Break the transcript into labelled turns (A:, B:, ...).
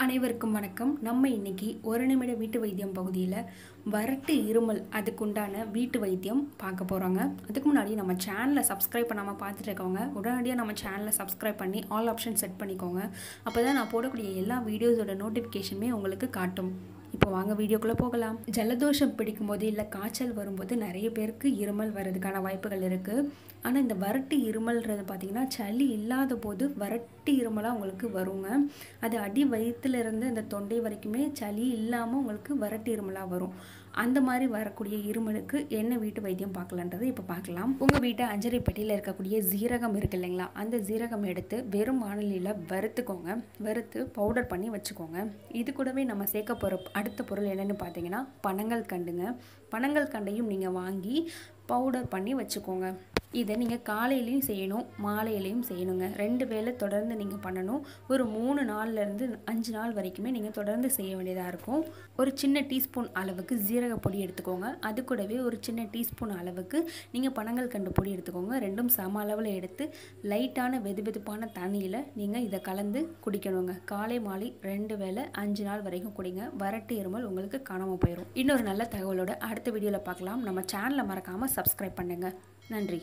A: அனைவருக்கும் வணக்கம். நம்ம இன்னைக்கு ஒரு நிமிட வீட்டு வைத்தியம் பகுதியில் வறட்டு இருமல் அதுக்குண்டான வீட்டு வைத்தியம் பார்க்க போகிறோங்க. அதுக்கு முன்னாடி நம்ம சேனலை சப்ஸ்கிரைப் பண்ணாமல் பார்த்துட்டு இருக்கவங்க உடனடியாக நம்ம சேனலை சப்ஸ்கிரைப் பண்ணி ஆல் ஆப்ஷன் செட் பண்ணிக்கோங்க. அப்போ தான் நான் போடக்கூடிய எல்லா வீடியோஸோட நோட்டிஃபிகேஷனுமே உங்களுக்கு காட்டும். இப்போ வாங்க வீடியோக்குள்ளே போகலாம். ஜலதோஷம் பிடிக்கும்போது இல்லை காய்ச்சல் வரும்போது நிறைய பேருக்கு இருமல் வர்றதுக்கான வாய்ப்புகள் இருக்குது. ஆனால் இந்த வறட்டு இருமல்ன்றது பார்த்திங்கன்னா சளி இல்லாத போது வறட்டு இருமலாக உங்களுக்கு வருங்க. அது அடி வயிற்றுலேருந்து இந்த தொண்டை வரைக்குமே சளி இல்லாமல் உங்களுக்கு வறட்டு இருமலாக வரும். அந்த மாதிரி வரக்கூடிய இருமலுக்கு என்ன வீட்டு வைத்தியம் பார்க்கலான்றது இப்போ பார்க்கலாம். உங்கள் வீட்டை அஞ்சரை பெட்டியில் இருக்கக்கூடிய ஜீரகம் இருக்குது இல்லைங்களா, அந்த ஜீரகம் எடுத்து வெறும் வாணலியில் வறுத்துக்கோங்க. வறுத்து பவுடர் பண்ணி வச்சுக்கோங்க. இது கூடவே நம்ம சேர்க்க போகிற அடுத்த பொருள் என்னென்னு பார்த்தீங்கன்னா பனங்கள் கண்டுங்க. பனங்கள் கண்டையும் நீங்கள் வாங்கி பவுடர் பண்ணி வச்சுக்கோங்க. இதை நீங்கள் காலையிலையும் செய்யணும், மாலையிலையும் செய்யணுங்க. 2 வேளை தொடர்ந்து நீங்கள் பண்ணணும். ஒரு 3 நாள்லேருந்து 5 நாள் வரைக்குமே நீங்கள் தொடர்ந்து செய்ய வேண்டியதாக இருக்கும். ஒரு சின்ன டீஸ்பூன் அளவுக்கு ஜீரக பொடி எடுத்துக்கோங்க. அது கூடவே ஒரு சின்ன டீஸ்பூன் அளவுக்கு நீங்கள் பனங்கள் கண்டு பொடி எடுத்துக்கோங்க. ரெண்டும் சம அளவில் எடுத்து லைட்டான வெதுவெதுப்பான தண்ணியில் நீங்கள் இதை கலந்து குடிக்கணுங்க. காலை மாலை 2 வேளை 5 நாள் வரைக்கும் குடிங்க. வறட்டு இருமல் உங்களுக்கு காணாமல் போயிடும். இன்னொரு நல்ல தகவலோட அடுத்த வீடியோவில் பார்க்கலாம். நம்ம சேனலை மறக்காமல் சப்ஸ்கிரைப் பண்ணுங்கள். நன்றி.